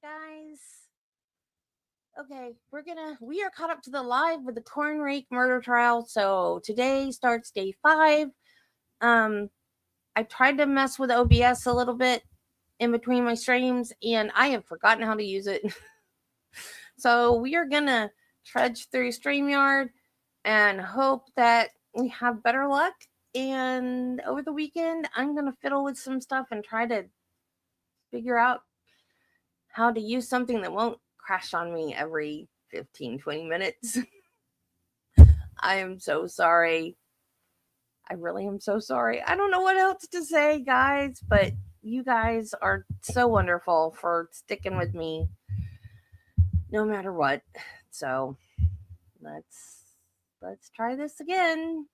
guys. Okay, we are caught up to the live with the Rake murder trial. So today starts day 5. Um, I tried to mess with OBS a little bit in between my streams, and I have forgotten how to use it. So we are gonna trudge through StreamYard and hope that we have better luck. And over the weekend, I'm gonna fiddle with some stuff and try to figure out how to use something that won't crash on me every 15-20 minutes. I am so sorry. I really am so sorry. I don't know what else to say, guys, but you guys are so wonderful for sticking with me no matter what. So let's try this again.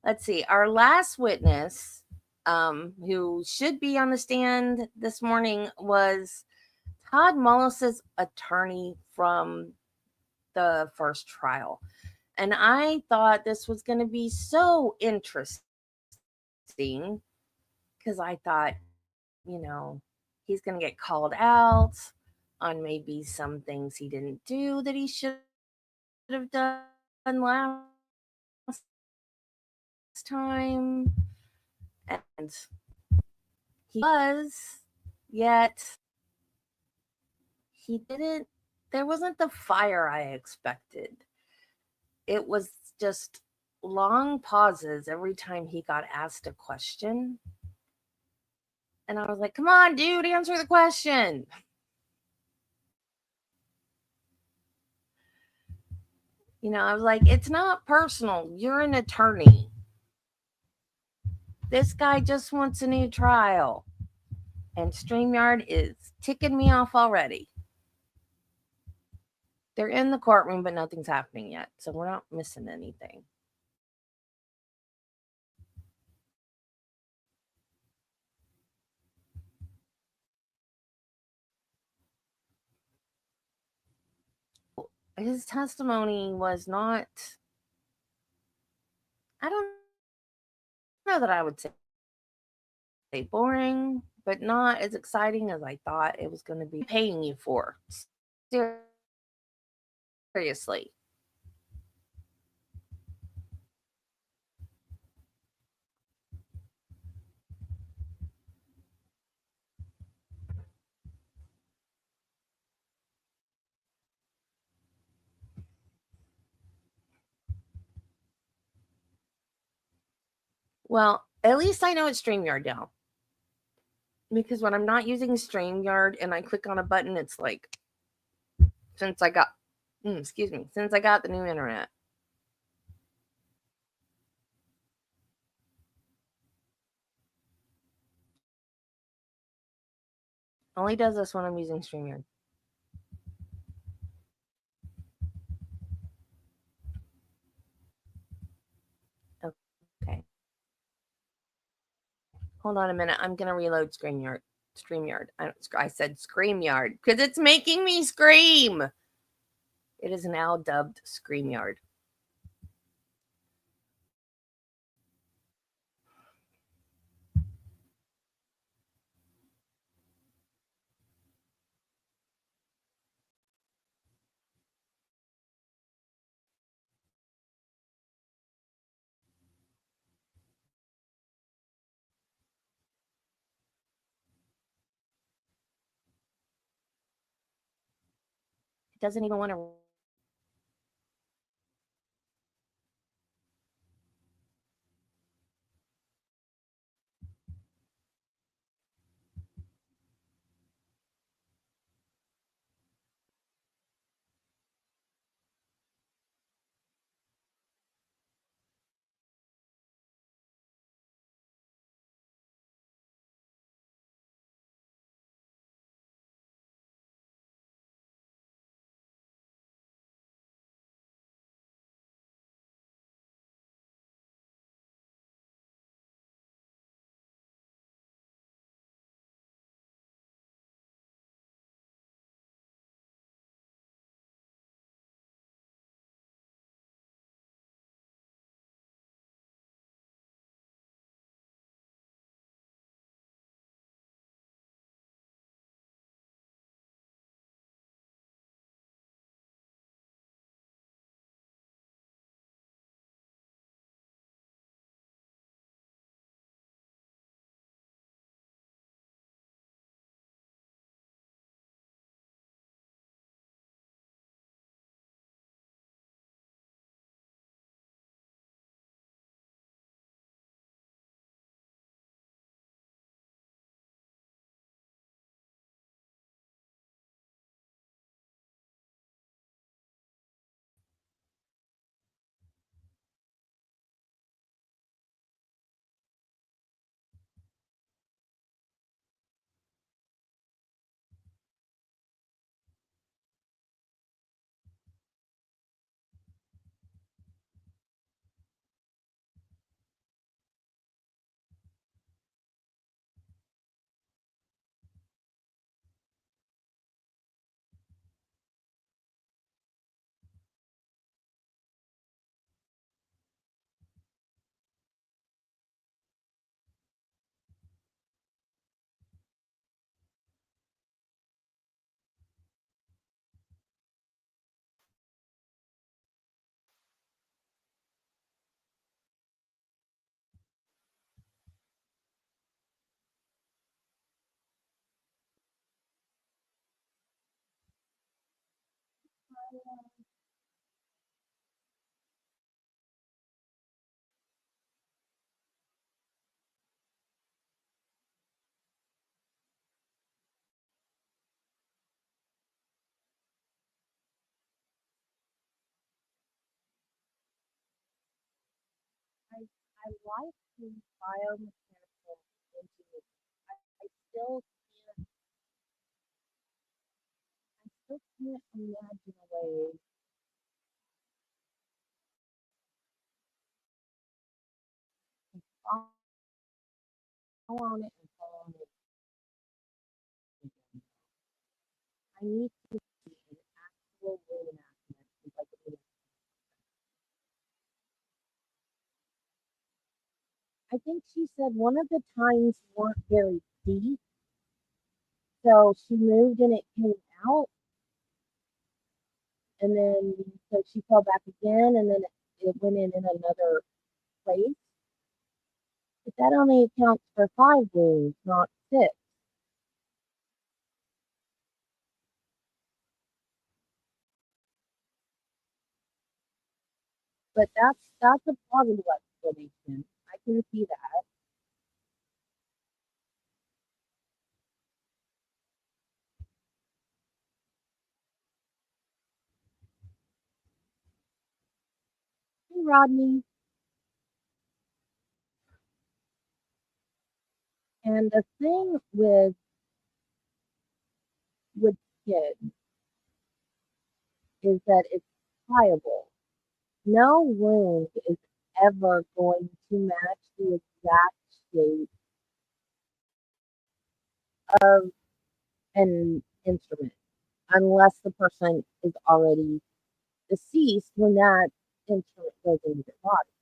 Let's see. Our last witness, who should be on the stand this morning, was Todd Mullis's attorney from the first trial. And I thought this was going to be so interesting because I thought, he's going to get called out on maybe some things he didn't do that he should have done last time. And he was, yet he didn't, there wasn't the fire I expected. It was just long pauses every time he got asked a question. And I was like, come on, dude, answer the question. I was like, it's not personal. You're an attorney. This guy just wants a new trial. And StreamYard is ticking me off already. They're in the courtroom, but nothing's happening yet. So we're not missing anything. His testimony was not, I don't know that I would say boring, but not as exciting as I thought it was going to be. Paying you for seriously. Well, at least I know it's StreamYard now. Because when I'm not using StreamYard and I click on a button, it's like, since I got the new internet. Only does this when I'm using StreamYard. Okay. Hold on a minute. I'm going to reload StreamYard. I said ScreamYard because it's making me scream. It is now dubbed ScreamYard. It doesn't even want to I like the biomechanical engineering. I still can't imagine a way to fall on it and fall on it again. I need to see an actual reenactment. I think she said one of the times weren't very deep, so she moved and it came out, and then so she fell back again, and then it went in another place. But that only accounts for 5 wounds, not 6. But that's a plausible explanation. I can see that. Hey, Rodney. And the thing with kids is that it's pliable. No wound is ever going to match the exact shape of an instrument unless the person is already deceased when that instrument goes into their body,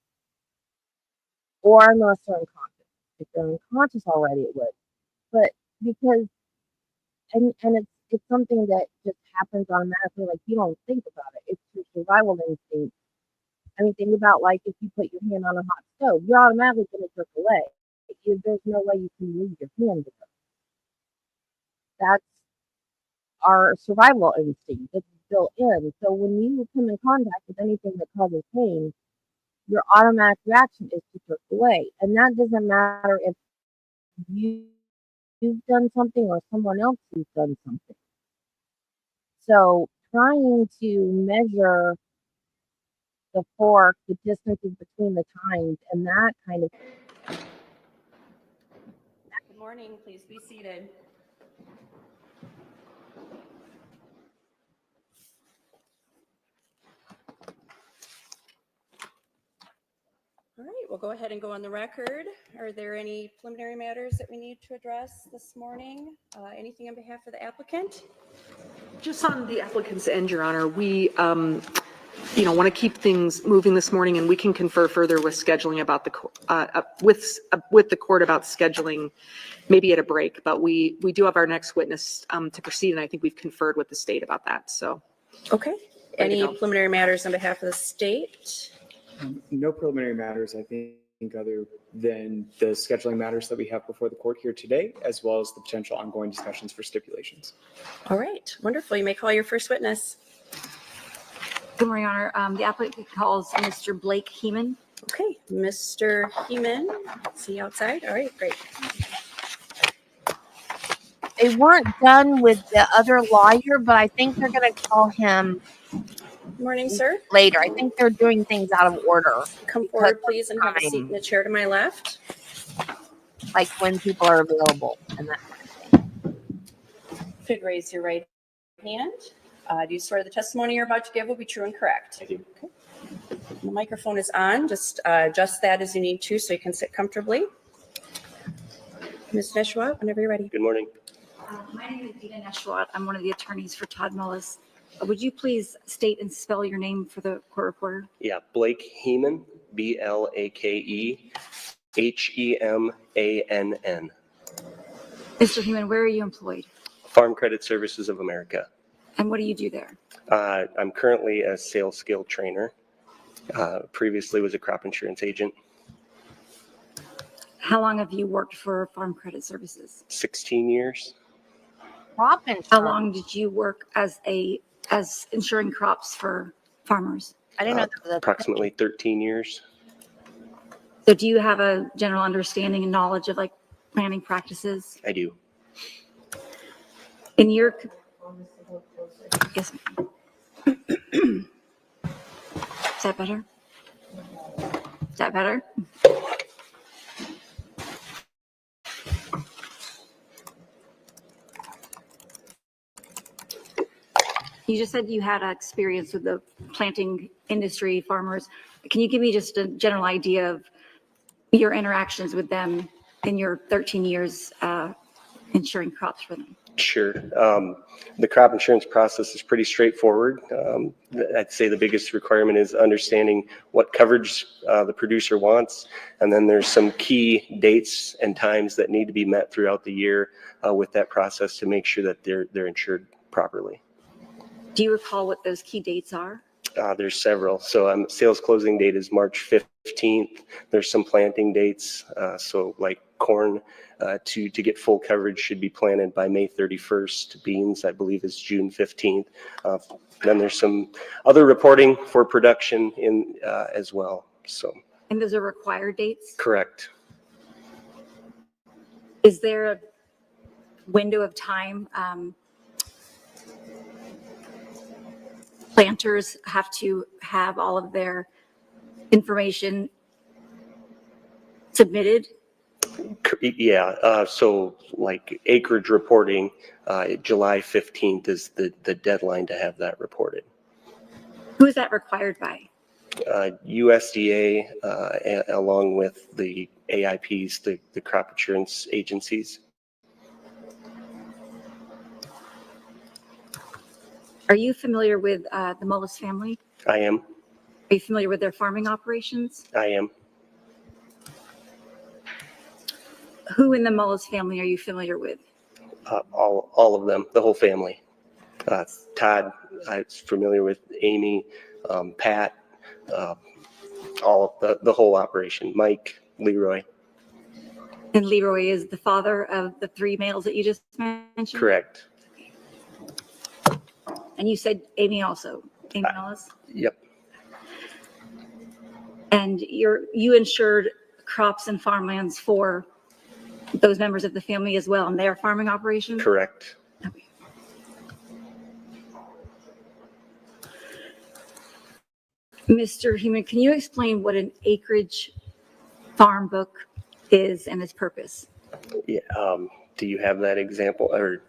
or unless they're unconscious. If they're unconscious already, it would. But because it's something that just happens automatically, like you don't think about it. It's your survival instinct. I mean, think about like if you put your hand on a hot stove, you're automatically going to jerk away. There's no way you can leave your hand with it. That's our survival instinct. It's built in. So when you come in contact with anything that causes pain, your automatic reaction is to jerk away. And that doesn't matter if you've done something or someone else has done something. So trying to measure the fork, the distances between the tines, and that kind of. Good morning. Please be seated. All right, we'll go ahead and go on the record. Are there any preliminary matters that we need to address this morning? Anything on behalf of the applicant? Just on the applicant's end, Your Honor, we want to keep things moving this morning, and we can confer further with scheduling about with the court about scheduling maybe at a break. But we do have our next witness to proceed, and I think we've conferred with the state about that. So, okay. Any preliminary matters on behalf of the state? No preliminary matters, I think, other than the scheduling matters that we have before the court here today, as well as the potential ongoing discussions for stipulations. All right, wonderful. You may call your first witness. Good morning, Your Honor. The applicant calls Mr. Blake Heeman. Okay, Mr. Heeman. See you outside. All right, great. They weren't done with the other lawyer, but I think they're going to call him. Morning, sir. Later. I think they're doing things out of order. Come forward, please, and have a seat in the chair to my left. Like when people are available and that kind of thing. If you'd raise your right hand. Do you swear the testimony you're about to give will be true and correct? I do. Okay. The microphone is on. Just adjust that as you need to so you can sit comfortably. Ms. Neshwa, whenever you're ready. Good morning. My name is Dina Neshwat. I'm one of the attorneys for Todd Mullis. Would you please state and spell your name for the court reporter? Yeah, Blake Heeman, BLAKE HEMANN. Mr. Heeman, where are you employed? Farm Credit Services of America. And what do you do there? I'm currently a sales skill trainer. Previously was a crop insurance agent. How long have you worked for Farm Credit Services? 16 years. Crop insurance. How long did you work as a as ensuring crops for farmers? I didn't know that was a Approximately 13 years. So do you have a general understanding and knowledge of like planting practices? I do. In your, yes, ma'am. Is that better? Is that better? You just said you had experience with the planting industry, farmers. Can you give me just a general idea of your interactions with them in your 13 years ensuring crops for them? Sure. The crop insurance process is pretty straightforward. I'd say the biggest requirement is understanding what coverage the producer wants. And then there's some key dates and times that need to be met throughout the year with that process to make sure that they're insured properly. Do you recall what those key dates are? There's several. So sales closing date is March 15th. There's some planting dates. So like corn to get full coverage should be planted by May 31st. Beans, I believe, is June 15th. Then there's some other reporting for production in as well. So And those are required dates? correct. Is there a window of time planters have to have all of their information submitted? Yeah. So like acreage reporting, July 15th is the deadline to have that reported. Who is that required by? USDA, along with the AIPs, the crop insurance agencies. Are you familiar with the Mullis family? I am. Are you familiar with their farming operations? I am. Who in the Mullis family are you familiar with? All of them, the whole family. Todd, I'm familiar with Amy, Pat, all the whole operation. Mike, Leroy. And Leroy is the father of the three males that you just mentioned? Correct. And you said Amy also, Amy Mullis? Yep. And you insured crops and farmlands for those members of the family as well, and their farming operations? Correct. Okay. Mr. Heeman, can you explain what an acreage farm book is and its purpose? Yeah. Do you have that example? Or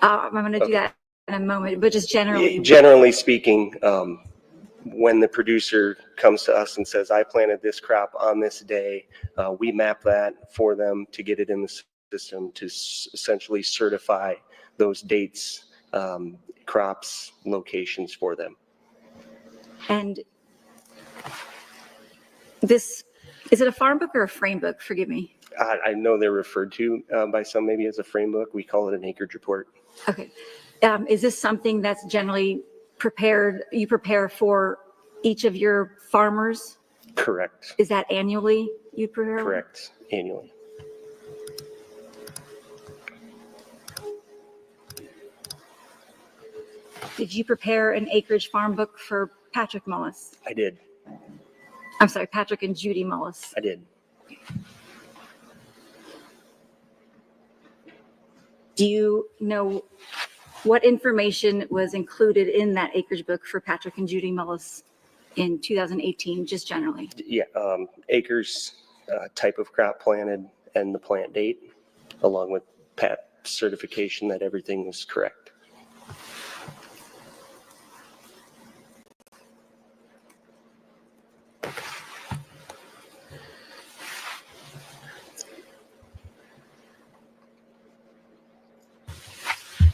I'm going to do that in a moment, but just generally. generally speaking, when the producer comes to us and says, I planted this crop on this day, we map that for them to get it in the system to essentially certify those dates, crops, locations for them. And this, is it a farm book or a frame book? Forgive me. I know they're referred to by some maybe as a frame book. We call it an acreage report. Okay. Is this something that's generally you prepare for each of your farmers? Correct. Is that annually you prepare? Correct. Annually. Did you prepare an acreage farm book for Patrick Mullis? I did. I'm sorry, Patrick and Judy Mullis. I did. Do you know what information was included in that acreage book for Patrick and Judy Mullis in 2018, just generally? Yeah. Acres, type of crop planted, and the plant date, along with PAT certification that everything was correct.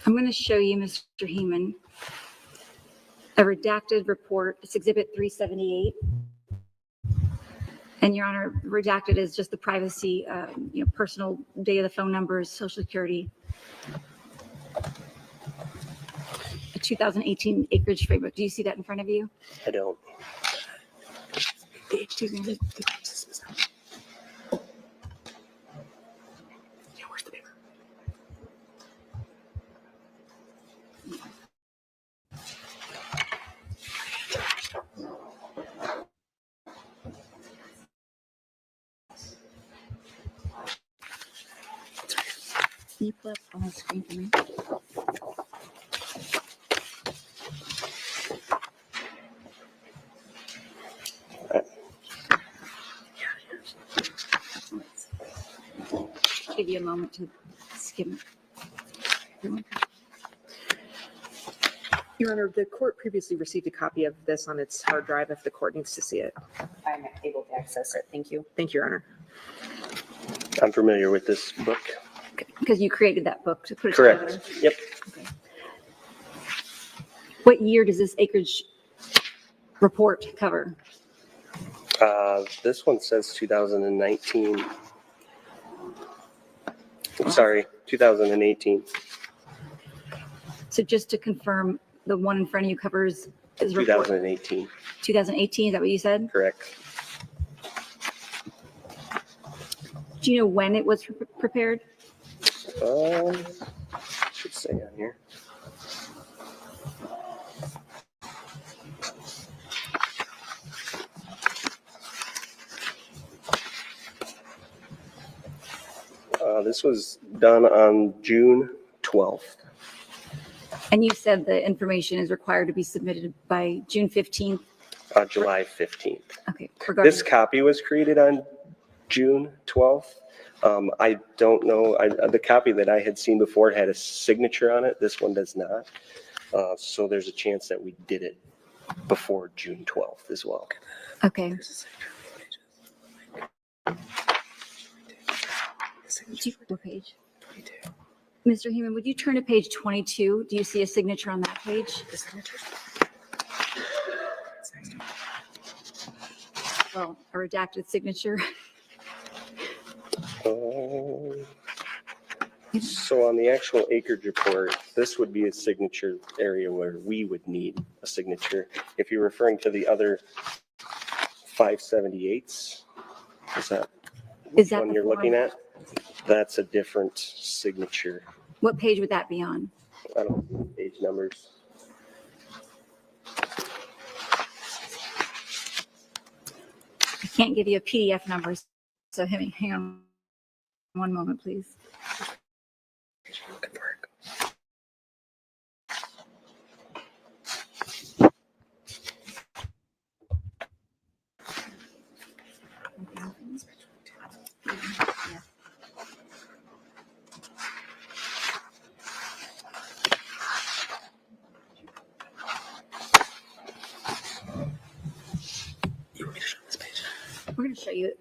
I'm going to show you, Mr. Heeman, a redacted report. It's Exhibit 378. And Your Honor, redacted is just the privacy, personal data, phone numbers, social security. A 2018 acreage framework. Do you see that in front of you? I don't. Excuse me. Where's the paper? up on the screen for me? Give you a moment to skim it. Your Honor, the court previously received a copy of this on its hard drive if the court needs to see it. I'm able to access it. Thank you. Thank you, Your Honor. I'm familiar with this book. Because you created that book to put it Correct. together. Yep. Okay. What year does this acreage report cover? This one says 2019. Sorry, 2018. So just to confirm, the one in front of you covers is report 2018. 2018, is that what you said? Correct. Do you know when it was prepared? Should say on here. This was done on June 12th. And you said the information is required to be submitted by June 15th? July 15th. Okay. Regarding, This copy was created on June 12th. I don't know, the copy that I had seen before had a signature on it. This one does not. So there's a chance that we did it before June 12th as well. okay. What page? 22. Mr. Heeman, would you turn to page 22? Do you see a signature on that page? The signature? Well, a redacted signature. So on the actual acreage report, this would be a signature area where we would need a signature. If you're referring to the other 578s, is that Is that one the you're looking form? at? That's a different signature. What page would that be on? I don't know page numbers. I can't give you a PDF number, so hang on one moment, please. We're going to show you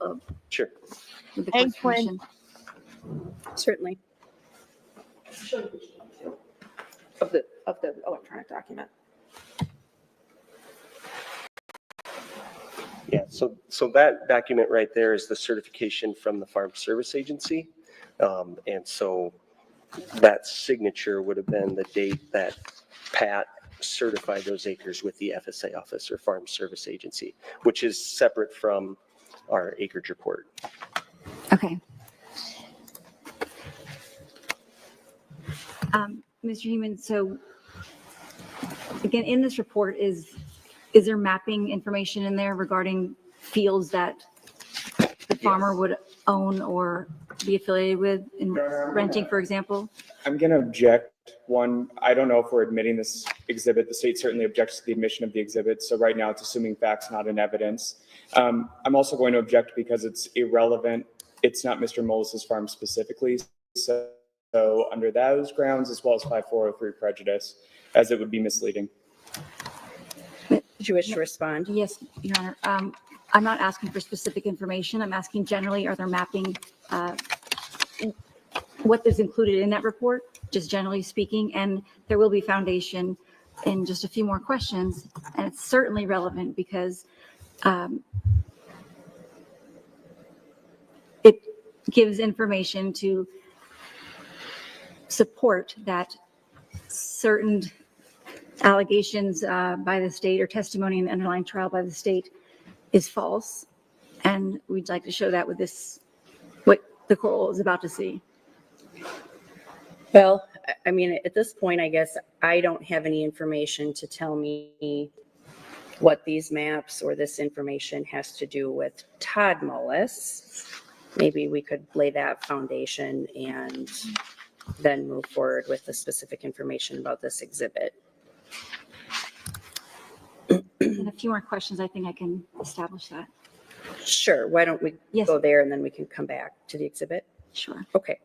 Sure. with the Hey, course Quinn. permission. Certainly. Of the electronic document. Yeah, so that document right there is the certification from the Farm Service Agency. And so that signature would have been the date that Pat certified those acres with the FSA office or Farm Service Agency, which is separate from our acreage report. Okay. Mr. Heeman, so again, in this report, is there mapping information in there regarding fields that the farmer would own or be affiliated with in renting, for example? I'm going to object. One, I don't know if we're admitting this exhibit. The state certainly objects to the admission of the exhibit. So right now it's assuming facts, not in evidence. I'm also going to object because it's irrelevant. It's not Mr. Mullis's farm specifically. So under those grounds, as well as 5403 prejudice, as it would be misleading. Did you wish to respond? Yes, Your Honor. I'm not asking for specific information. I'm asking generally, are there mapping, what is included in that report, just generally speaking, and there will be foundation in just a few more questions, and it's certainly relevant because it gives information to support that certain allegations by the state or testimony in the underlying trial by the state is false. And we'd like to show that with this, what the court is about to see. Well, I mean, at this point, I guess I don't have any information to tell me what these maps or this information has to do with Todd Mullis. Maybe we could lay that foundation and then move forward with the specific information about this exhibit. And a few more questions, I think I can establish that. Sure, why don't we Yes. go there and then we can come back to the exhibit? Sure. Okay.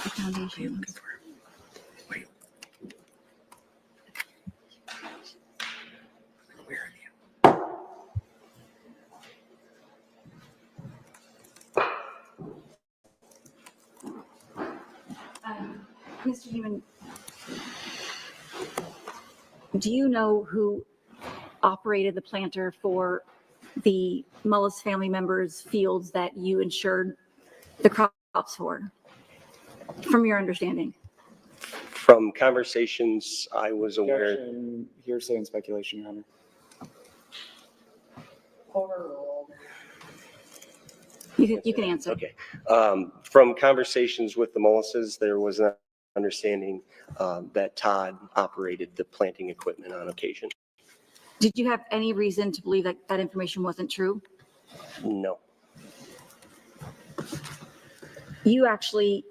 The foundation. Mr. Human, do you know who operated the planter for the Mullis family members' fields that you insured the crops for, from your understanding? From conversations I was aware, Objection, hearsay and speculation, Your Honor. You can answer. okay. From conversations with the Mullises, there was an understanding that Todd operated the planting equipment on occasion. Did you have any reason to believe that that information wasn't true? No, You actually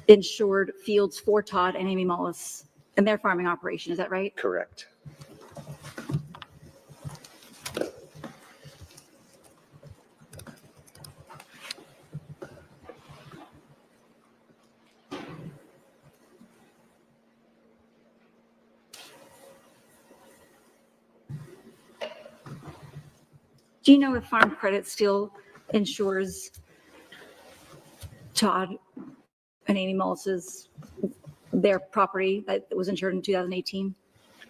insured fields for Todd and Amy Mullis and their farming operation, is that right? correct. Do you know if Farm Credit still insures Todd and Amy Mullis's, their property that was insured in 2018?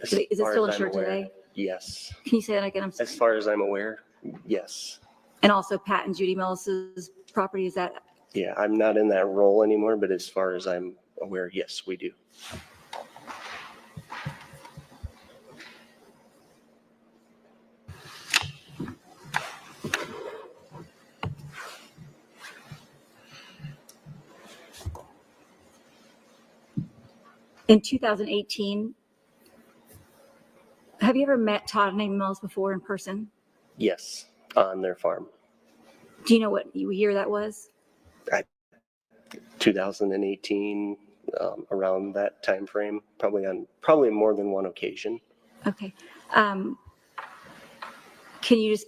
Is it As far still as I'm insured aware, today? Yes. Can you say that again? As far as I'm aware, yes. And also Pat and Judy Mullis's property, is that? Yeah, I'm not in that role anymore, but as far as I'm aware, yes, we do. In 2018, have you ever met Todd and Amy Mullis before in person? Yes, on their farm. Do you know what year that was? 2018, around that time frame, probably more than one occasion. Okay. Can you just,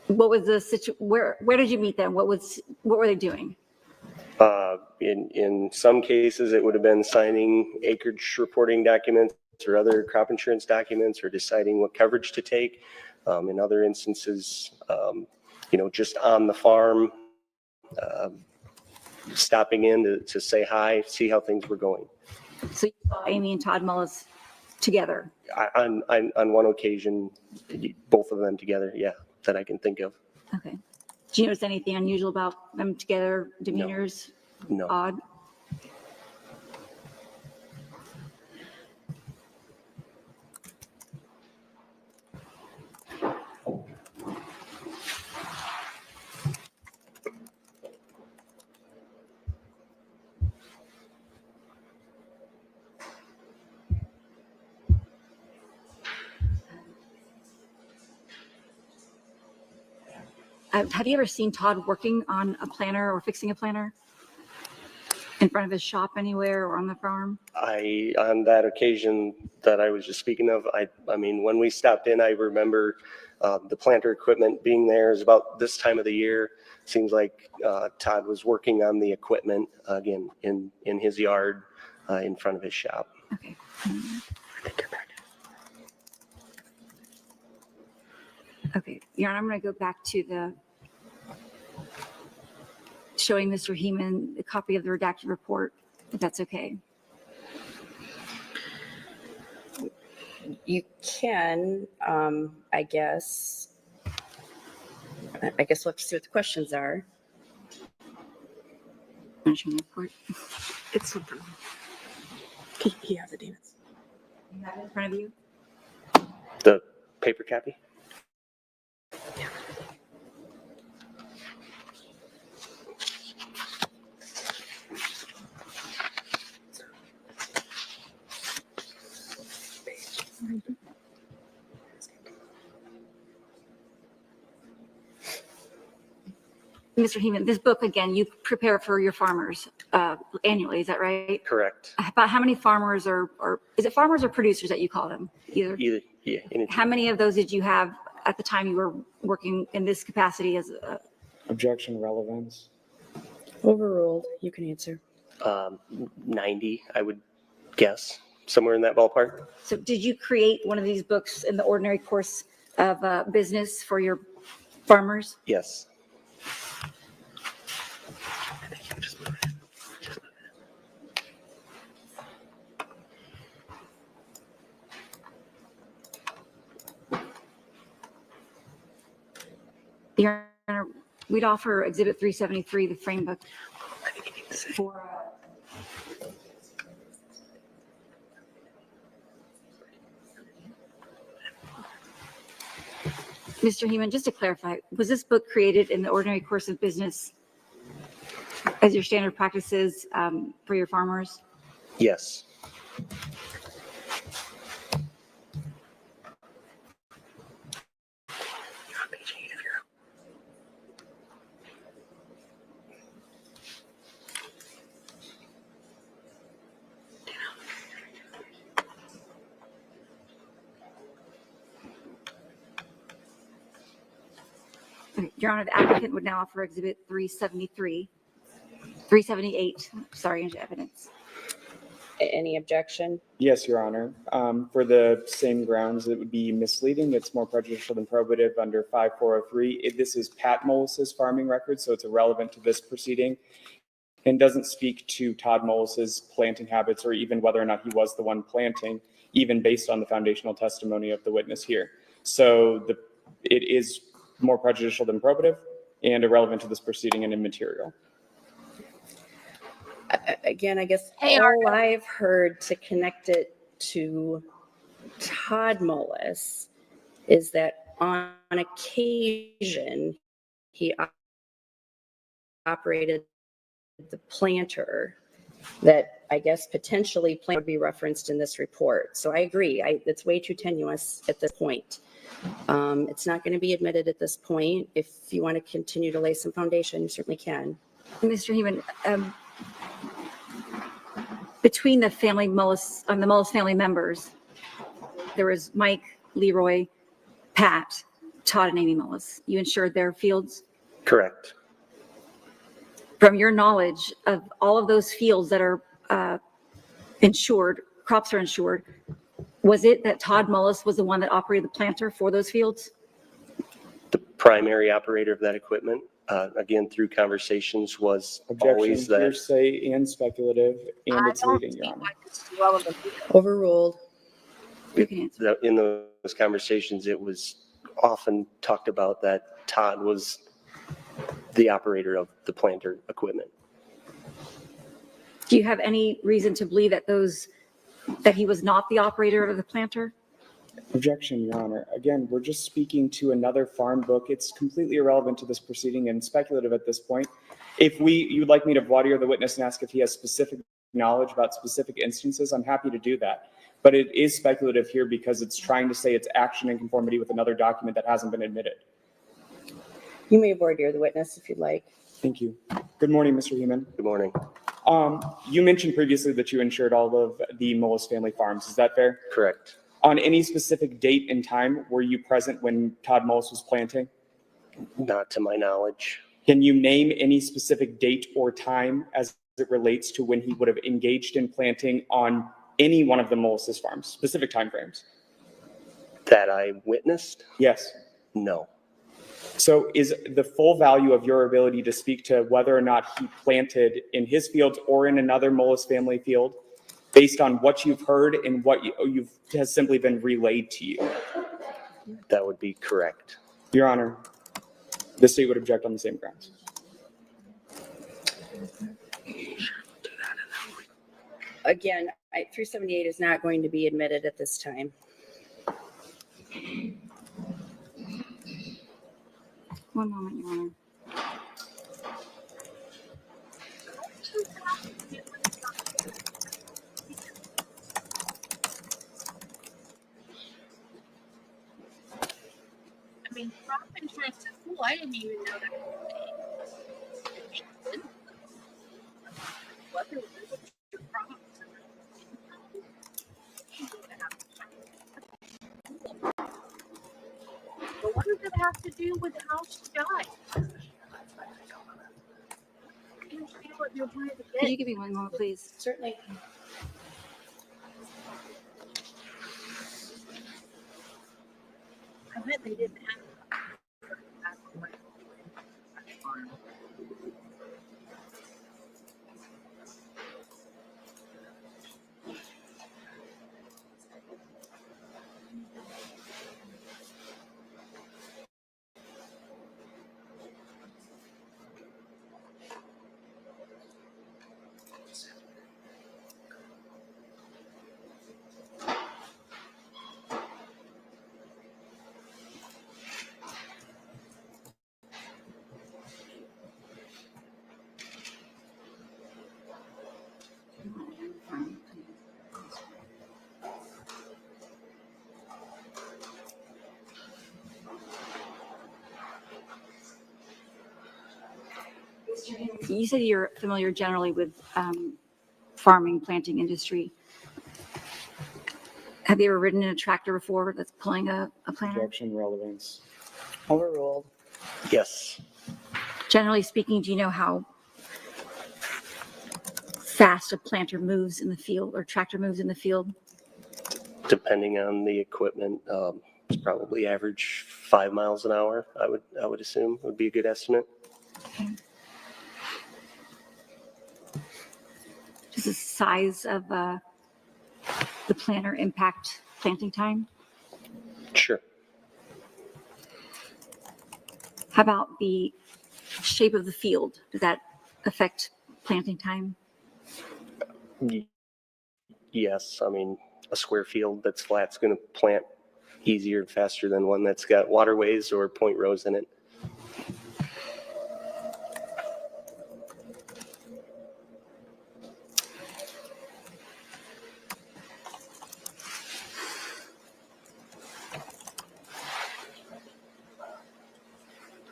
what was the where did you meet them? What were they doing? In some cases, it would have been signing acreage reporting documents or other crop insurance documents or deciding what coverage to take. In other instances, just on the farm, stopping in to say hi, see how things were going. So you saw Amy and Todd Mullis together? On one occasion, both of them together, yeah, that I can think of. Okay. Do you notice anything unusual about them together, demeanors? No. Odd? Have you ever seen Todd working on a planter or fixing a planter in front of his shop anywhere or on the farm? On that occasion that I was just speaking of, I mean, when we stopped in, I remember the planter equipment being there. Is about this time of the year. Seems like Todd was working on the equipment again in his yard in front of his shop. Okay. Okay, Your Honor, I'm going to go back to the showing Mr. Heeman a copy of the redacted report, if that's okay. You can, I guess. I guess we'll have to see what the questions are. I'm showing the report. It's something. He has it, Davis. You have it in front of you? The paper copy? Mr. Heeman, this book, again, you prepare for your farmers annually, is that right? Correct. About how many farmers or is it farmers or producers that you call them? Either. Either, yeah. How many of those did you have at the time you were working in this capacity as a, Objection, relevance. Overruled. You can answer. 90, I would guess, somewhere in that ballpark. so did you create one of these books in the ordinary course of business for your farmers? Yes. Your Honor, we'd offer Exhibit 373, the frame book. For, Mr. Heeman, just to clarify, was this book created in the ordinary course of business as your standard practices for your farmers? Yes. Okay, Your Honor, the applicant would now offer Exhibit 378, sorry, into evidence. Any objection? Yes, Your Honor. For the same grounds, it would be misleading. It's more prejudicial than probative under 5403. This is Pat Mullis's farming record, so it's irrelevant to this proceeding and doesn't speak to Todd Mullis's planting habits or even whether or not he was the one planting, even based on the foundational testimony of the witness here. So it is more prejudicial than probative and irrelevant to this proceeding and immaterial. Again, I guess Hey, all I've heard to connect it to Todd Mullis is that on occasion, he operated the planter that I guess potentially would be referenced in this report. So I agree. It's way too tenuous at this point. It's not going to be admitted at this point. If you want to continue to lay some foundation, you certainly can. Mr. Heeman, between the family Mullis, the Mullis family members, there was Mike, Leroy, Pat, Todd, and Amy Mullis. You insured their fields? Correct. From your knowledge of all of those fields that are insured, crops are insured, was it that Todd Mullis was the one that operated the planter for those fields? The primary operator of that equipment, again, through conversations, was Objection, always that. hearsay and speculative, and I it's don't leading, Your see Honor. why this is relevant. Overruled. You can answer. In those conversations, it was often talked about that Todd was the operator of the planter equipment. Do you have any reason to believe that that he was not the operator of the planter? Objection, Your Honor. Again, we're just speaking to another farm book. It's completely irrelevant to this proceeding and speculative at this point. If you'd like me to voir dire the witness and ask if he has specific knowledge about specific instances, I'm happy to do that. But it is speculative here because it's trying to say it's action in conformity with another document that hasn't been admitted. You may voir dire the witness if you'd like. Thank you. Good morning, Mr. Heeman. Good morning. You mentioned previously that you insured all of the Mullis family farms. Is that fair? Correct. On any specific date and time, were you present when Todd Mullis was planting? Not to my knowledge. Can you name any specific date or time as it relates to when he would have engaged in planting on any one of the Mullis' farms, specific timeframes? That I witnessed? Yes. No. So is the full value of your ability to speak to whether or not he planted in his fields or in another Mullis family field based on what you've heard and what has simply been relayed to you? That would be correct. Your Honor, the state would object on the same grounds. Again, 378 is not going to be admitted at this time. One moment, Your Honor. I mean, crop insurance is cool. I didn't even know that. But what does it have to do with how she died? I understand what you're trying to Could get. you give me one moment, please? Certainly. I bet they didn't have You said you're familiar generally with farming, planting industry. Have you ever ridden in a tractor before that's pulling a planter? Objection, relevance. Overruled. Yes. Generally speaking, do you know how fast a planter moves in the field or tractor moves in the field? Depending on the equipment, it's probably average 5 miles an hour. I would assume would be a good estimate. Okay. Does the size of the planter impact planting time? Sure. How about the shape of the field? Does that affect planting time? Yes. I mean, a square field that's flat is going to plant easier and faster than one that's got waterways or point rows in it.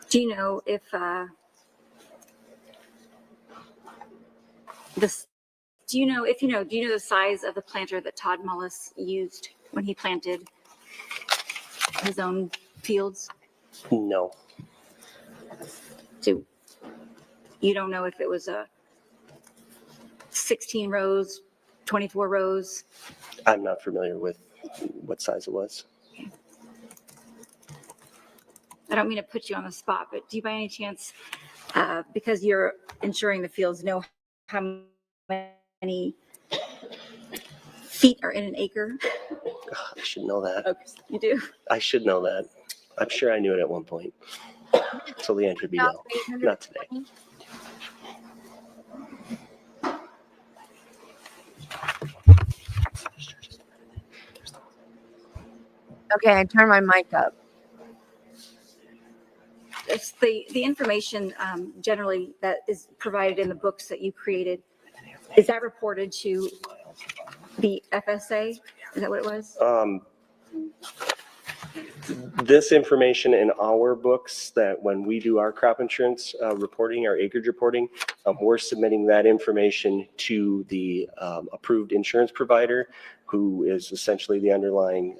Do you know if do you know the size of the planter that Todd Mullis used when he planted his own fields? No. So you don't know if it was a 16 rows, 24 rows? I'm not familiar with what size it was. I don't mean to put you on the spot, but do you by any chance, because you're insuring the fields, know how many feet are in an acre? I should know that. Okay, you do. I should know that. I'm sure I knew it at one point. So the answer would be no. Not today. Okay, I turned my mic up. It's the information generally that is provided in the books that you created, is that reported to the FSA? Is that what it was? This information in our books, that when we do our crop insurance reporting, our acreage reporting, we're submitting that information to the approved insurance provider, who is essentially the underlying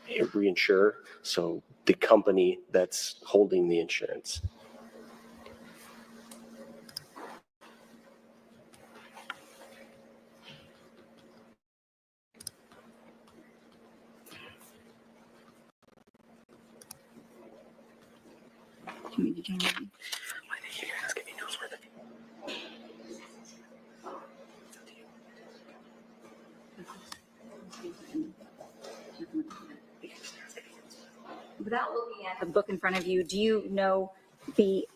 reinsurer, so the company that's holding the insurance. Do you mean to generally? Without looking at the book in front of you, do you know the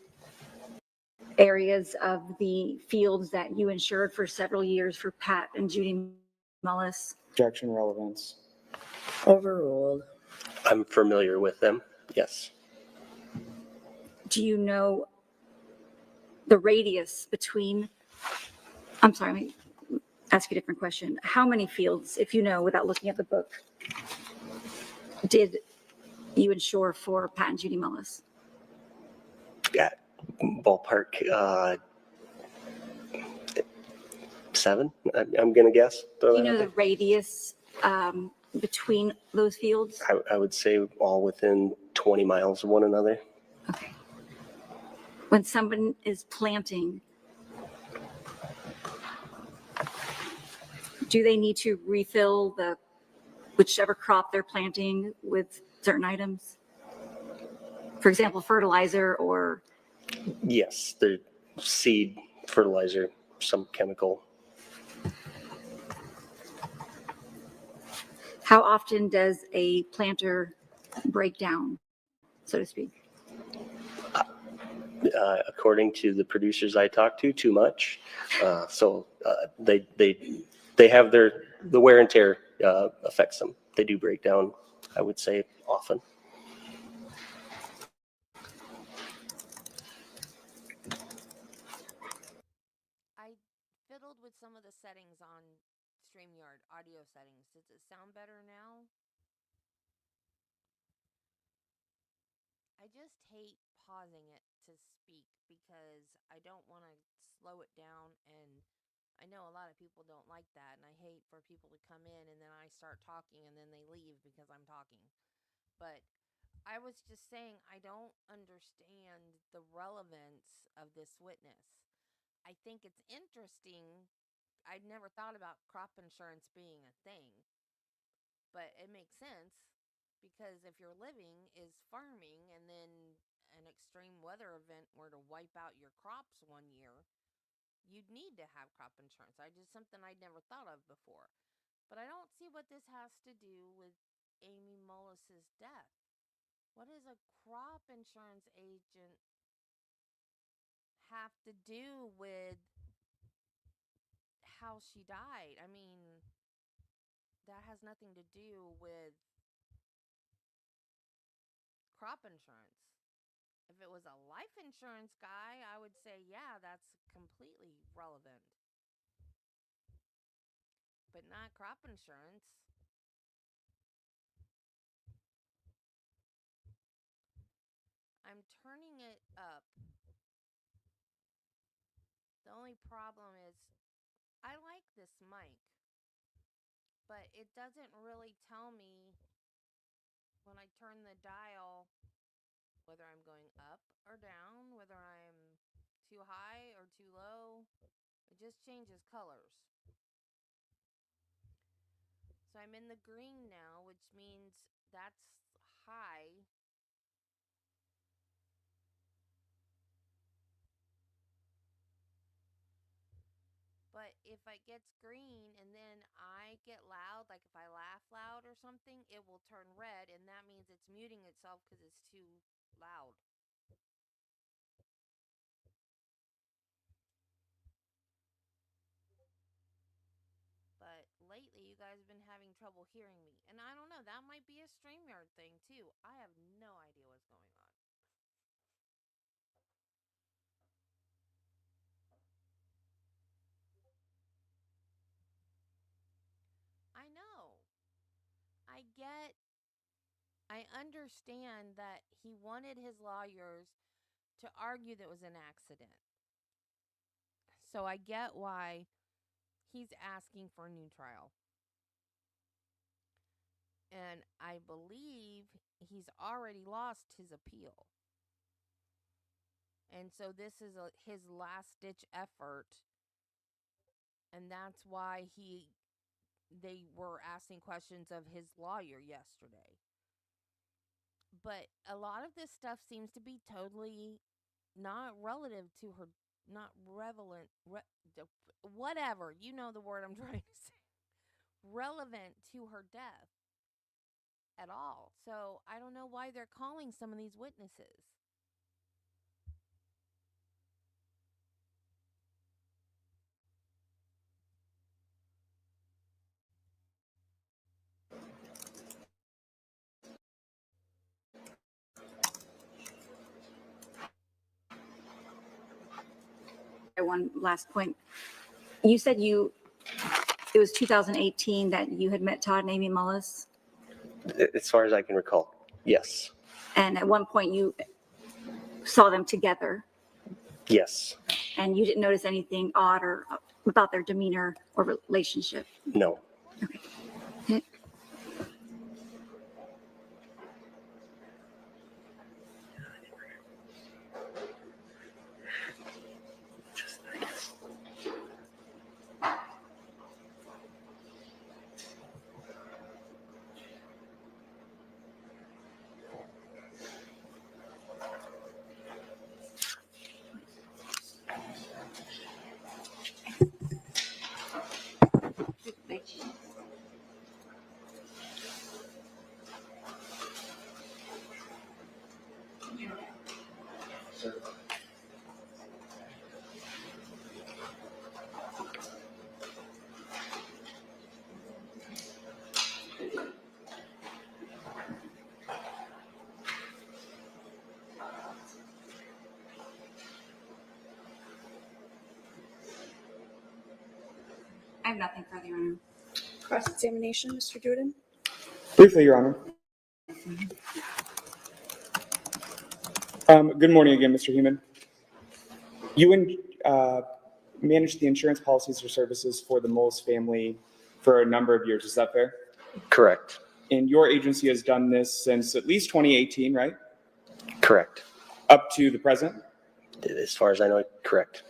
areas of the fields that you insured for several years for Pat and Judy Mullis? Objection, relevance. Overruled. I'm familiar with them, yes. Do you know the radius between, I'm sorry, let me ask you a different question. How many fields, if you know, without looking at the book, did you insure for Pat and Judy Mullis? Yeah, ballpark, 7, I'm going to guess. Do you know the radius between those fields? I would say all within 20 miles of one another. Okay. When someone is planting, do they need to refill whichever crop they're planting with certain items? For example, fertilizer or? Yes, the seed, fertilizer, some chemical. How often does a planter break down, so to speak? According to the producers I talked to, too much. They have the wear and tear affects them. They do break down, I would say, often. I fiddled with some of the settings on StreamYard audio settings. Does it sound better now? I just hate pausing it to speak because I don't want to slow it down, and I know a lot of people don't like that, and I hate for people to come in and then I start talking and then they leave because I'm talking. But I was just saying I don't understand the relevance of this witness. I think it's interesting. I'd never thought about crop insurance being a thing, but it makes sense because if your living is farming and then an extreme weather event were to wipe out your crops one year, you'd need to have crop insurance. I just something I'd never thought of before. But I don't see what this has to do with Amy Mullis's death. What does a crop insurance agent have to do with how she died? I mean, that has nothing to do with crop insurance. If it was a life insurance guy, I would say, yeah, that's completely relevant. But not crop insurance. I'm turning it up. The only problem is I like this mic, but it doesn't really tell me when I turn the dial whether I'm going up or down, whether I'm too high or too low. It just changes colors. So I'm in the green now, which means that's high. But if it gets green and then I get loud, like if I laugh loud or something, it will turn red, and that means it's muting itself because it's too loud. But lately, you guys have been having trouble hearing me. And I don't know, that might be a StreamYard thing too. I have no idea what's going on. I know. I understand that he wanted his lawyers to argue that it was an accident. So I get why he's asking for a new trial. And I believe he's already lost his appeal. And so this is his last ditch effort. And that's why they were asking questions of his lawyer yesterday. But a lot of this stuff seems to be totally not relative to her, not relevant, whatever, you know the word I'm trying to say, relevant to her death at all. So I don't know why they're calling some of these witnesses. One last point. You said it was 2018 that you had met Todd and Amy Mullis, As far as I can recall, yes. and at one point you saw them together, Yes. and you didn't notice anything odd or about their demeanor or relationship? No. Okay. I have nothing further, Your Honor. Cross-examination, Mr. Jordan? Briefly, Your Honor. Good morning again, Mr. Heeman. You managed the insurance policies or services for the Mullis family for a number of years. Is that fair? Correct. And your agency has done this since at least 2018, right? Correct. Up to the present? As far as I know, correct.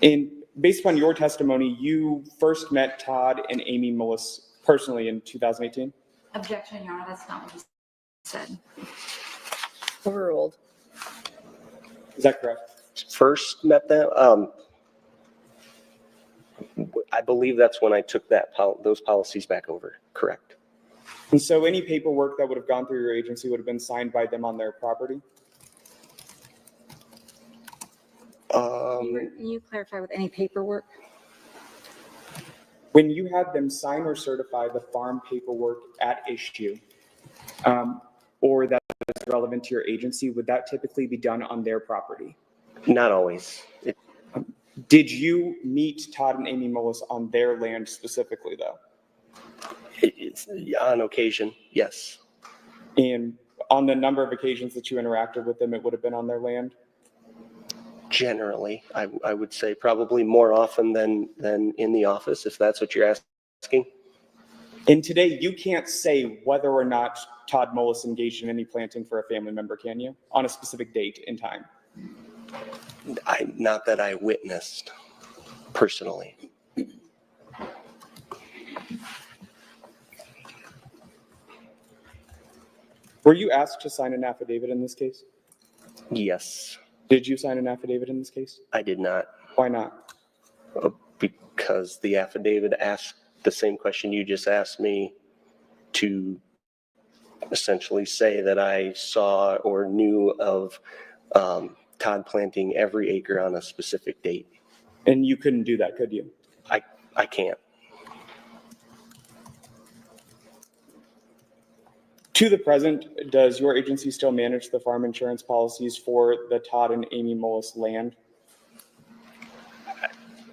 And based upon your testimony, you first met Todd and Amy Mullis personally in 2018? Objection, Your Honor, that's not what he said. Overruled. Is that correct? First met them, I believe that's when I took those policies back over. Correct. And so any paperwork that would have gone through your agency would have been signed by them on their property? Can you clarify with any paperwork? When you had them sign or certify the farm paperwork at issue, or that is relevant to your agency, would that typically be done on their property? Not always. Did you meet Todd and Amy Mullis on their land specifically, though? It's on occasion, yes. And on the number of occasions that you interacted with them, it would have been on their land? Generally, I would say probably more often than in the office, if that's what you're asking. And today, you can't say whether or not Todd Mullis engaged in any planting for a family member, can you? On a specific date and time? Not that I witnessed personally. Were you asked to sign an affidavit in this case? Yes, Did you sign an affidavit in this case? I did not. Why not? Because the affidavit asked the same question you just asked me, to essentially say that I saw or knew of Todd planting every acre on a specific date. And you couldn't do that, could you? I can't. To the present, does your agency still manage the farm insurance policies for the Todd and Amy Mullis land?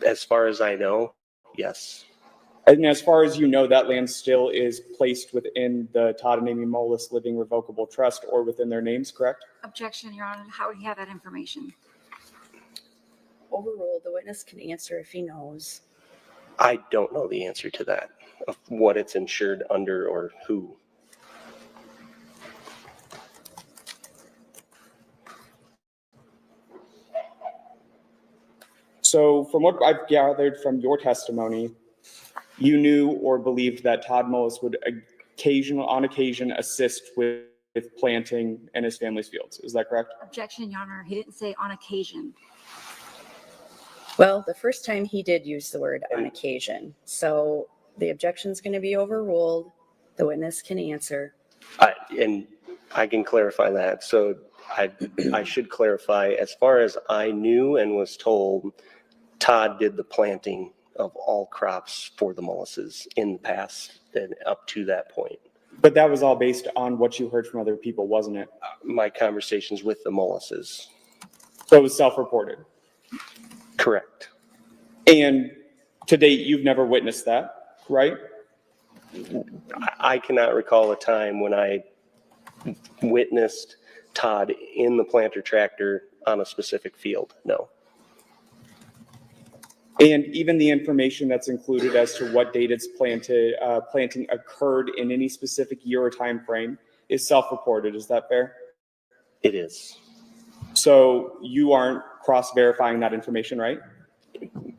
As far as I know, yes. And as far as you know, that land still is placed within the Todd and Amy Mullis Living Revocable Trust or within their names, correct? Objection, Your Honor. How would he have that information? Overruled. The witness can answer if he knows. I don't know the answer to that, of what it's insured under or who. So from what I've gathered from your testimony, you knew or believed that Todd Mullis would on occasion assist with planting in his family's fields. Is that correct? Objection, Your Honor. He didn't say on occasion. Well, the first time he did use the word on occasion. So the objection's going to be overruled. The witness can answer. And I can clarify that. So I should clarify, as far as I knew and was told, Todd did the planting of all crops for the Mullises in the past and up to that point. But that was all based on what you heard from other people, wasn't it? My conversations with the Mullises. So it was self-reported. Correct. And to date, you've never witnessed that, right? I cannot recall a time when I witnessed Todd in the planter tractor on a specific field. No. And even the information that's included as to what date it's planting occurred in any specific year or time frame is self-reported. Is that fair? It is. So you aren't cross-verifying that information, right?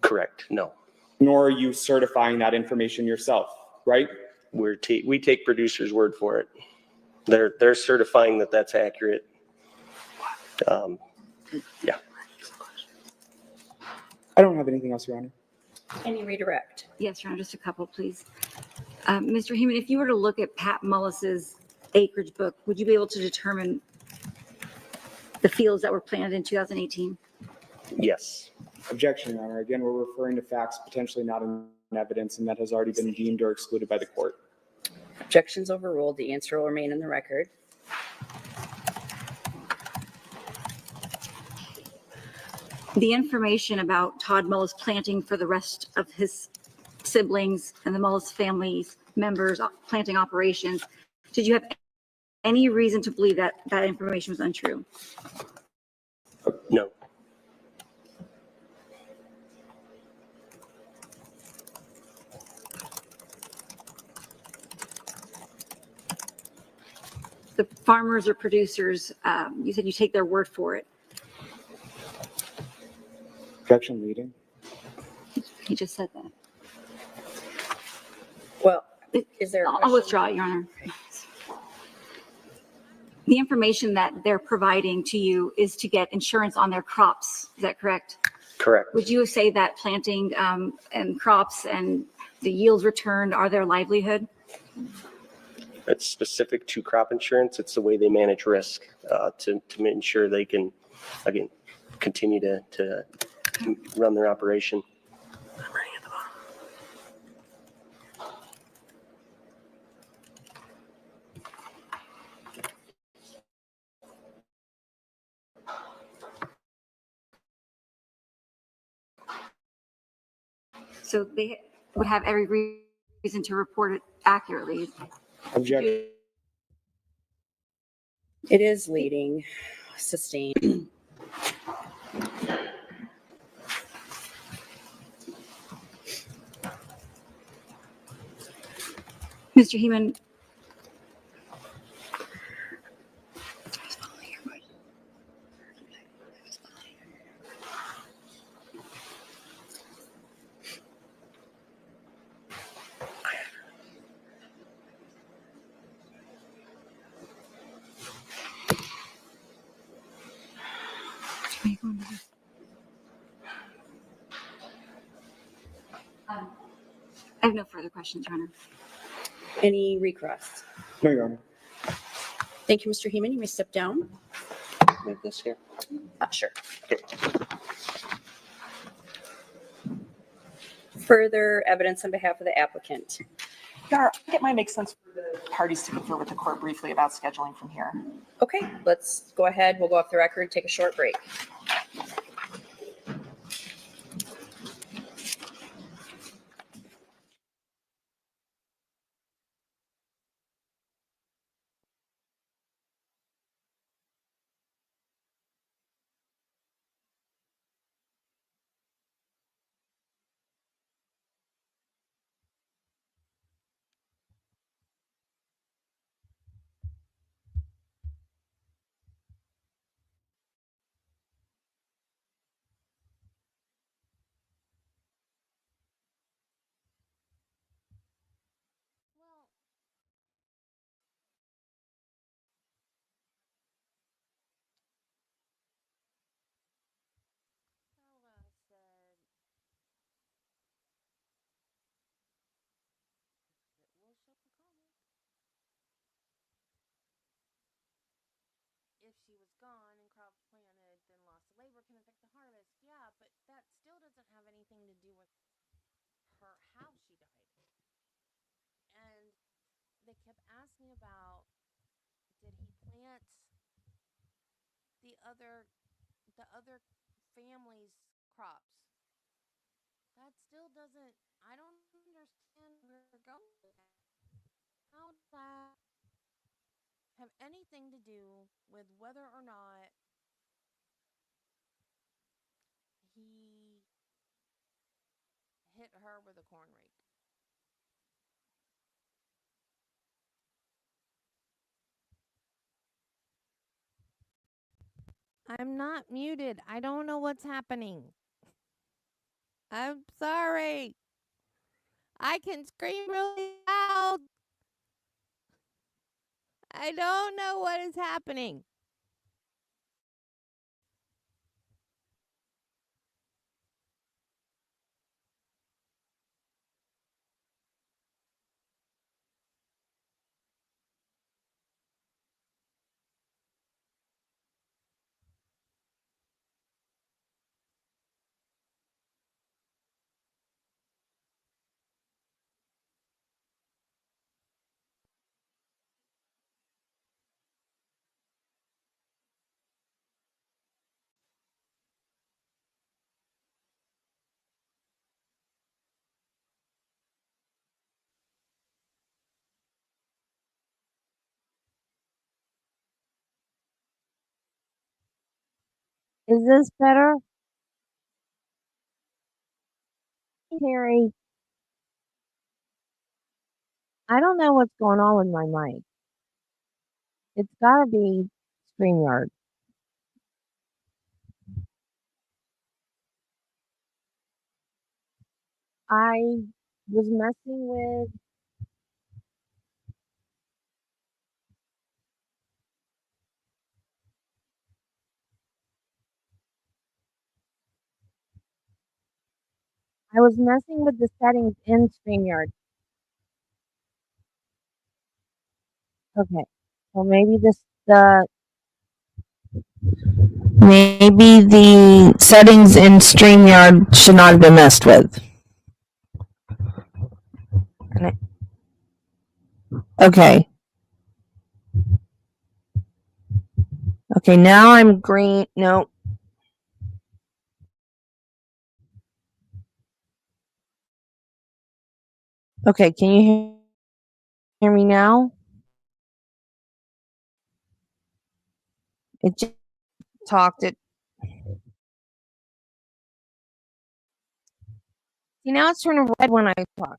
Correct. No. Nor are you certifying that information yourself, right? We take producer's word for it. They're certifying that that's accurate. Yeah. I don't have anything else, Your Honor. Any redirect? Yes, Your Honor, just a couple, please. Mr. Heeman, if you were to look at Pat Mullis's acreage book, would you be able to determine the fields that were planted in 2018? Yes. Objection, Your Honor. Again, we're referring to facts potentially not in evidence, and that has already been deemed or excluded by the court. Objections overruled. The answer will remain in the record. The information about Todd Mullis planting for the rest of his siblings and the Mullis family's members planting operations, did you have any reason to believe that that information was untrue? No. The farmers or producers, you said you take their word for it. Objection, leading. He just said that. Well, is there a I'll question? withdraw it, Your Honor. The information that they're providing to you is to get insurance on their crops. Is that correct? Correct. Would you say that planting and crops and the yields returned are their livelihood? It's specific to crop insurance. It's the way they manage risk to ensure they can, again, continue to run their operation. So they would have every reason to report it accurately. Objection. It is leading. Sustained. Mr. Heeman. I have no further questions, Your Honor. Any requests? No, Your Honor. Thank you, Mr. Heeman. You may step down. Move this here. Sure. Okay. Further evidence on behalf of the applicant. Your Honor, I think it might make sense for the parties to confer with the court briefly about scheduling from here. Okay, let's go ahead. We'll go off the record, take a short break. If she was gone and crops planted, then loss of labor can affect the harvest. Yeah, but that still doesn't have anything to do with her how she died. And they kept asking about, did he plant the other family's crops? That still doesn't. I don't understand where we're going with that. How does that have anything to do with whether or not he hit her with a corn rake. I'm not muted. I don't know what's happening. I'm sorry. I can scream really loud. I don't know what is happening. Is this better? Harry, I don't know what's going on with my mic. It's gotta be StreamYard. I was messing with the settings in StreamYard. Okay. So maybe the settings in StreamYard should not have been messed with. Okay. Okay, now I'm green. No. Okay, can you hear me now? It just talked it. See, now it's turning red when I talk.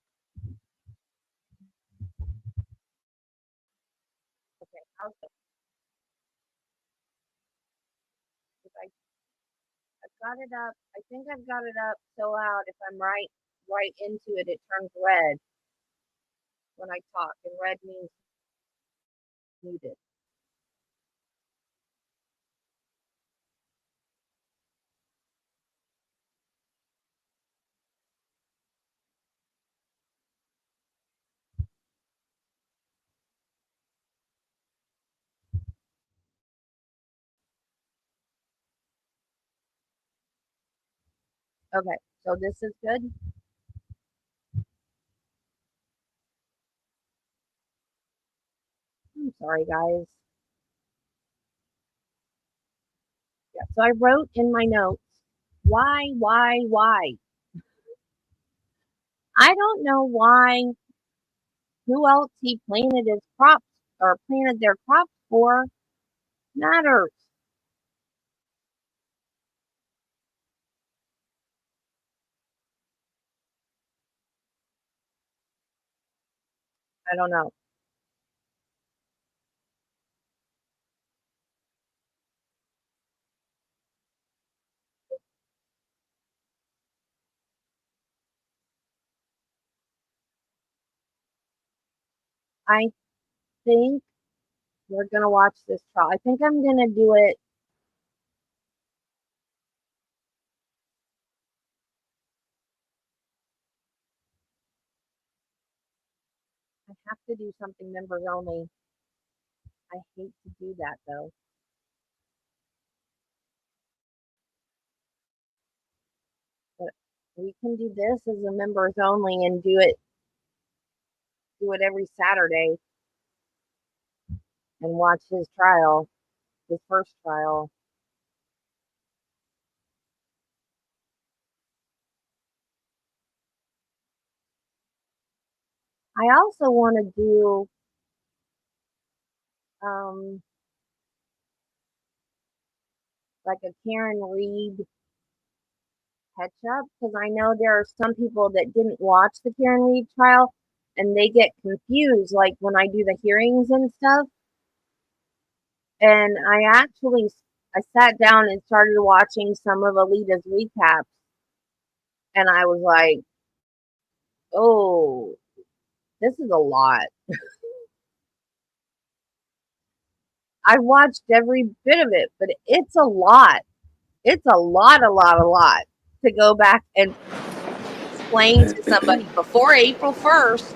Okay, how's it? I've got it up. I think I've got it up so loud if I'm right into it, it turns red when I talk, and red means muted. Okay, so this is good. I'm sorry, guys. Yeah, so I wrote in my notes, why? I don't know why, who else he planted his crops or planted their crops for matters. I don't know. I think we're gonna watch this trial. I think I'm gonna do it. I have to do something members only. I hate to do that though. But we can do this as a members only and do it every Saturday and watch his trial, his first trial. I also want to do um like a Karen Reed catch up because I know there are some people that didn't watch the Karen Reed trial and they get confused, like when I do the hearings and stuff. And I sat down and started watching some of Alita's recaps, and I was like, oh, this is a lot. I watched every bit of it, but it's a lot. It's a lot to go back and explain to somebody before April 1st.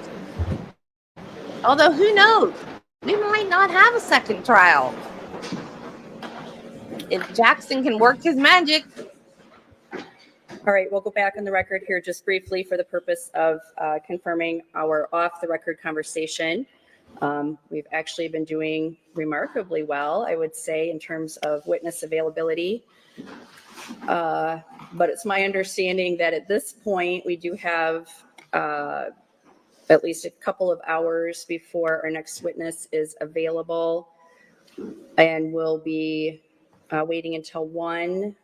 Although, who knows? We might not have a second trial. If Jackson can work his magic. All right, we'll go back on the record here just briefly for the purpose of confirming our off-the-record conversation. We've actually been doing remarkably well, I would say, in terms of witness availability. But it's my understanding that at this point, we do have at least a couple of hours before our next witness is available. And we'll be waiting until 1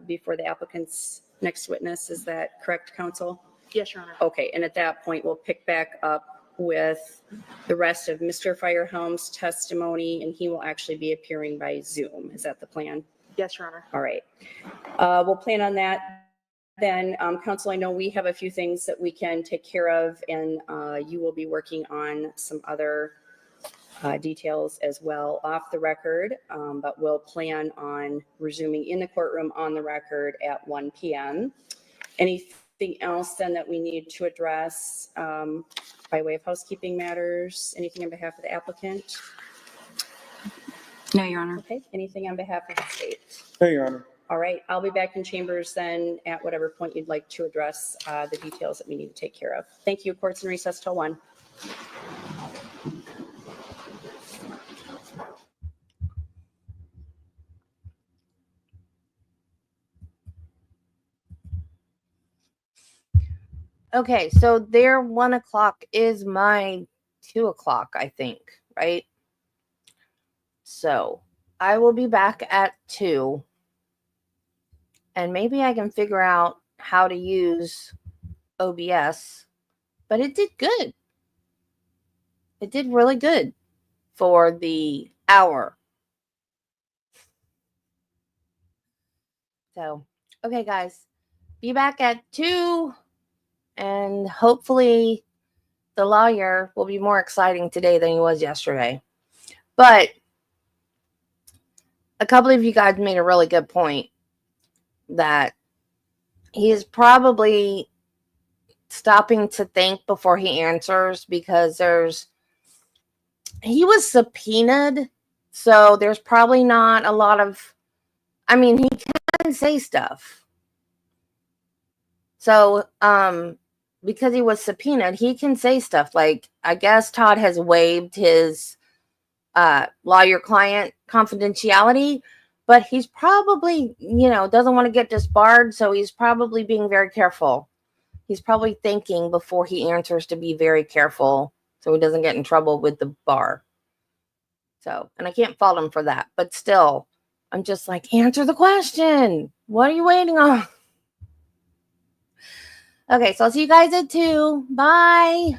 before the applicant's next witness. Is that correct, counsel? Yes, Your Honor. Okay, and at that point, we'll pick back up with the rest of Mr. Firehelm's testimony, and he will actually be appearing by Zoom. Is that the plan? Yes, Your Honor. All right. We'll plan on that. Then, counsel, I know we have a few things that we can take care of, and you will be working on some other details as well off the record, but we'll plan on resuming in the courtroom on the record at 1 p.m. Anything else then that we need to address by way of housekeeping matters? Anything on behalf of the applicant? No, Your Honor. Okay, anything on behalf of the state? No, Your Honor. All right, I'll be back in chambers then at whatever point you'd like to address the details that we need to take care of. Thank you. Court's in recess till 1. Okay, so their 1 o'clock is my 2 o'clock, I think, right? So I will be back at 2. And maybe I can figure out how to use OBS. But it did good. It did really good for the hour. So, okay, guys. Be back at 2. And hopefully the lawyer will be more exciting today than he was yesterday. But a couple of you guys made a really good point that he is probably stopping to think before he answers because he was subpoenaed. So there's probably not a lot of, he can say stuff. So, because he was subpoenaed, he can say stuff like, I guess Todd has waived his lawyer-client confidentiality, but he's probably, doesn't want to get disbarred, so he's probably being very careful. He's probably thinking before he answers to be very careful so he doesn't get in trouble with the bar. So, and I can't fault him for that, but still, I'm just like, answer the question. What are you waiting on? Okay, so I'll see you guys at 2. Bye.